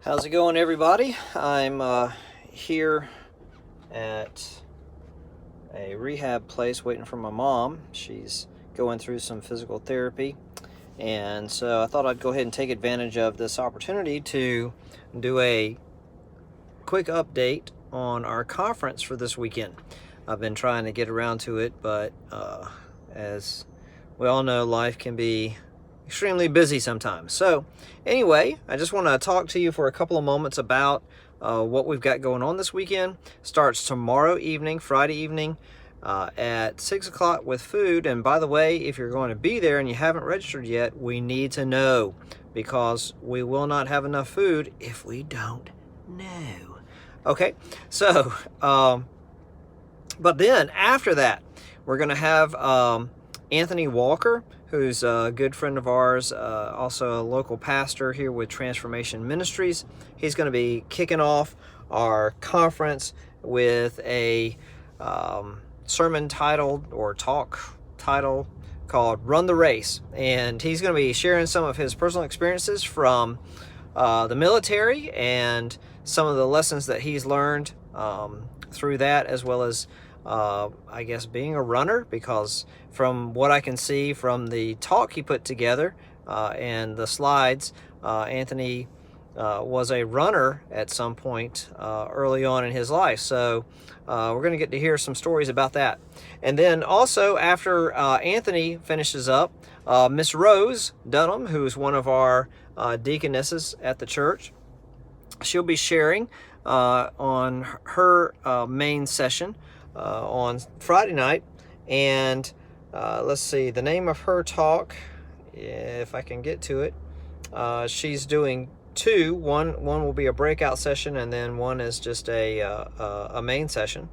How's it going, everybody? I'm here at a rehab place waiting for my mom. She's going through some physical therapy, and so I thought I'd go ahead and take advantage of this opportunity to do a quick update on our conference for this weekend. I've been trying to get around to it, but as we all know, life can be extremely busy sometimes. So anyway, I just want to talk to you for a couple of moments about what we've got going on this weekend. Starts tomorrow evening, Friday evening, at 6 o'clock with food. And by the way, if you're going to be there and you haven't registered yet, we need to know, because we will not have enough food if we don't know. Okay, so but then after that, we're going to have Anthony Walker, who's a good friend of ours, also a local pastor here with Transformation Ministries. He's going to be kicking off our conference with a sermon titled, or talk title, called Run the Race. And he's going to be sharing some of his personal experiences from the military and some of the lessons that he's learned through that, as well as I guess being a runner, because from what I can see from the talk he put together and the slides, Anthony was a runner at some point early on in his life. So we're going to get to hear some stories about that. And then also, after Anthony finishes up, Miss Rose Dunham, who's one of our deaconesses at the church, she'll be sharing on her main session on Friday night. And let's see, the name of her talk, if I can get to it, she's doing two. One will be a breakout session, and then one is just a main session.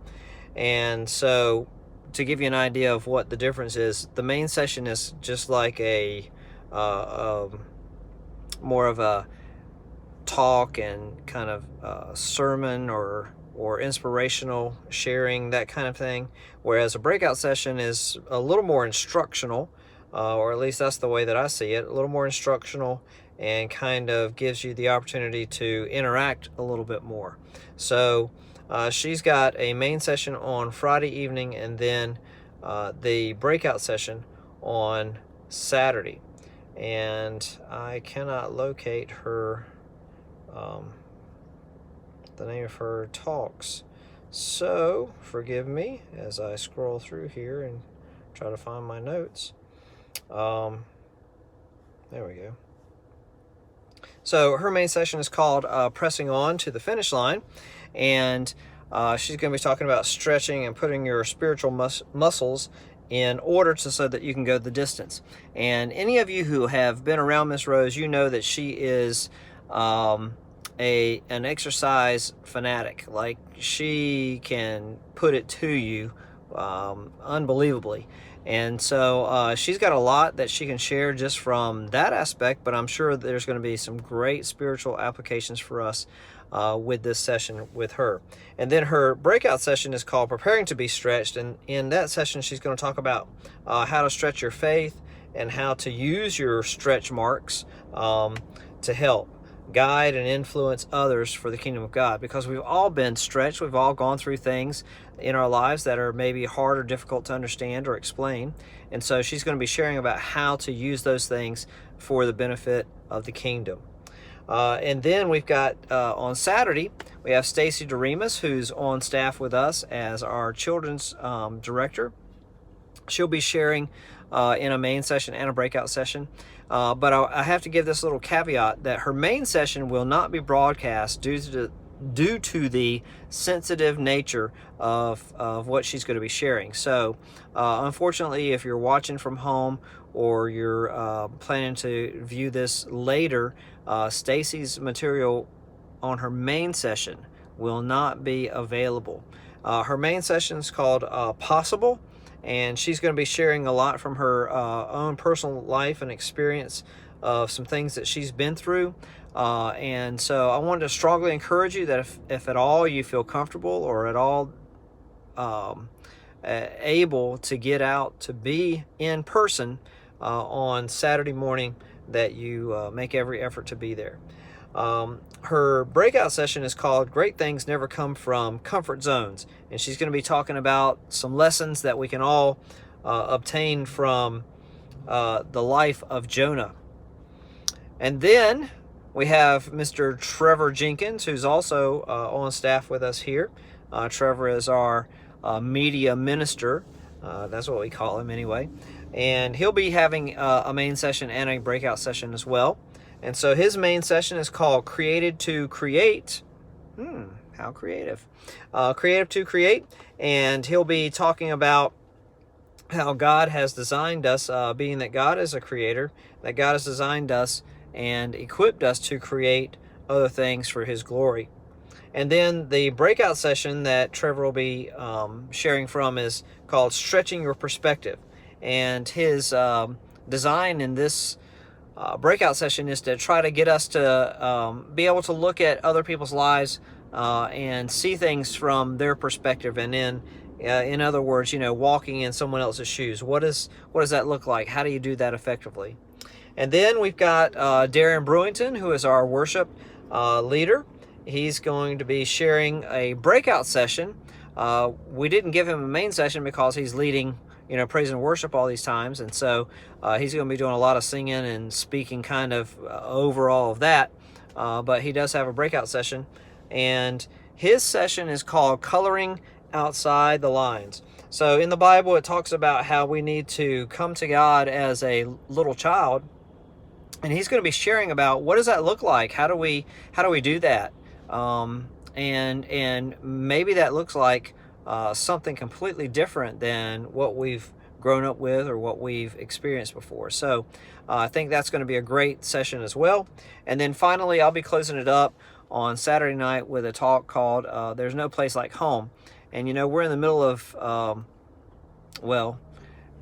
And so, to give you an idea of what the difference is, the main session is just like a more of a talk and kind of sermon or inspirational sharing, that kind of thing, whereas a breakout session is a little more instructional, or at least that's the way that I see it, a little more instructional, and kind of gives you the opportunity to interact a little bit more. So she's got a main session on Friday evening, and then the breakout session on Saturday. And I cannot locate her the name of her talks, so forgive me as I scroll through here and try to find my notes. There we go. So her main session is called Pressing On to the Finish Line, and she's going to be talking about stretching and putting your spiritual muscles in order so that you can go the distance. And any of you who have been around Miss Rose, you know that she is an exercise fanatic. Like, she can put it to you unbelievably. And so she's got a lot that she can share just from that aspect, but I'm sure there's going to be some great spiritual applications for us with this session with her. And then her breakout session is called Preparing to be Stretched, and in that session she's going to talk about how to stretch your faith and how to use your stretch marks to help guide and influence others for the kingdom of God, because we've all been stretched. We've all gone through things in our lives that are maybe hard or difficult to understand or explain, and so she's going to be sharing about how to use those things for the benefit of the kingdom. And then we've got on Saturday, we have Stacy Doremus, who's on staff with us as our children's director. She'll be sharing in a main session and a breakout session. But I have to give this little caveat that her main session will not be broadcast due to the sensitive nature of what she's going to be sharing. So unfortunately, if you're watching from home or you're planning to view this later, Stacy's material on her main session will not be available. Her main session is called Possible, and she's going to be sharing a lot from her own personal life and experience of some things that she's been through. And so I wanted to strongly encourage you that if at all you feel comfortable or at all able to get out to be in person on Saturday morning, that you make every effort to be there. Her breakout session is called Great Things Never Come from Comfort Zones. And she's going to be talking about some lessons that we can all obtain from the life of Jonah. And then we have Mr. Trevor Jenkins, who's also on staff with us here. Trevor is our media minister. That's what we call him anyway. And he'll be having a main session and a breakout session as well. And so his main session is called Created to Create. How creative. Creative to Create. And he'll be talking about how God has designed us, being that God is a creator, that God has designed us and equipped us to create other things for His glory. And then the breakout session that Trevor will be sharing from is called Stretching Your Perspective. And his design in this breakout session is to try to get us to be able to look at other people's lives and see things from their perspective. And in other words, walking in someone else's shoes. What does that look like? How do you do that effectively? And then we've got Darren Brewington, who is our worship leader. He's going to be sharing a breakout session. We didn't give him a main session because he's leading praise and worship all these times. And so he's going to be doing a lot of singing and speaking kind of over all of that. But he does have a breakout session. And his session is called Coloring Outside the Lines. So in the Bible, it talks about how we need to come to God as a little child. And he's going to be sharing about what does that look like? How do we do that? And maybe that looks like something completely different than what we've grown up with or what we've experienced before. So I think that's going to be a great session as well. And then finally, I'll be closing it up on Saturday night with a talk called There's No Place Like Home. And we're in the middle of,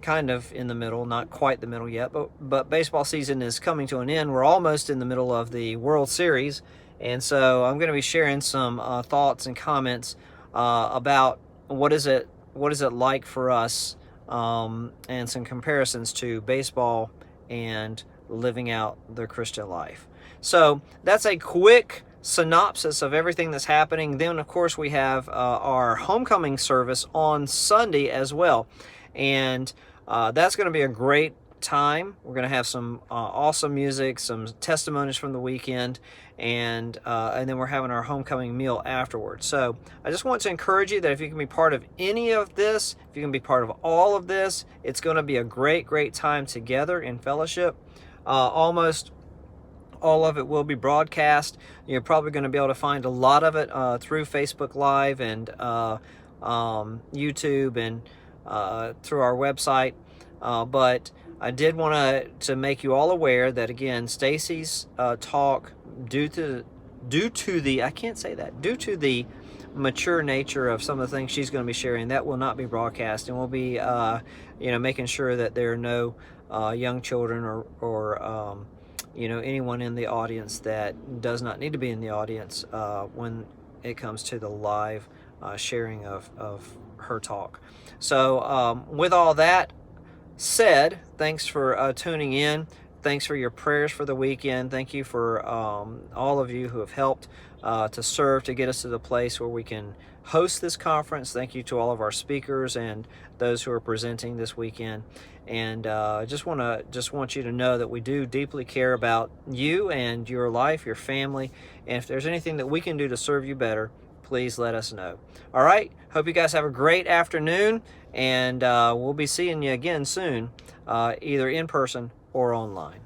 kind of in the middle, not quite the middle yet, but baseball season is coming to an end. We're almost in the middle of the World Series. And so I'm going to be sharing some thoughts and comments about what is it like for us, and some comparisons to baseball and living out the Christian life. So that's a quick synopsis of everything that's happening. Then, of course, we have our homecoming service on Sunday as well. And that's going to be a great time. We're going to have some awesome music, some testimonies from the weekend, and then we're having our homecoming meal afterwards. So I just want to encourage you that if you can be part of any of this, if you can be part of all of this, it's going to be a great time together in fellowship. Almost all of it will be broadcast. You're probably going to be able to find a lot of it through Facebook Live and YouTube and through our website. But I did want to make you all aware that, again, Stacy's talk, due to the mature nature of some of the things she's going to be sharing, that will not be broadcast, and we'll be making sure that there are no young children or anyone in the audience that does not need to be in the audience when it comes to the live sharing of her talk. So with all that said, thanks for tuning in. Thanks for your prayers for the weekend. Thank you for all of you who have helped to serve to get us to the place where we can host this conference. Thank you to all of our speakers and those who are presenting this weekend. And just want you to know that we do deeply care about you and your life, your family. And if there's anything that we can do to serve you better, please let us know. All right. Hope you guys have a great afternoon, and we'll be seeing you again soon, either in person or online.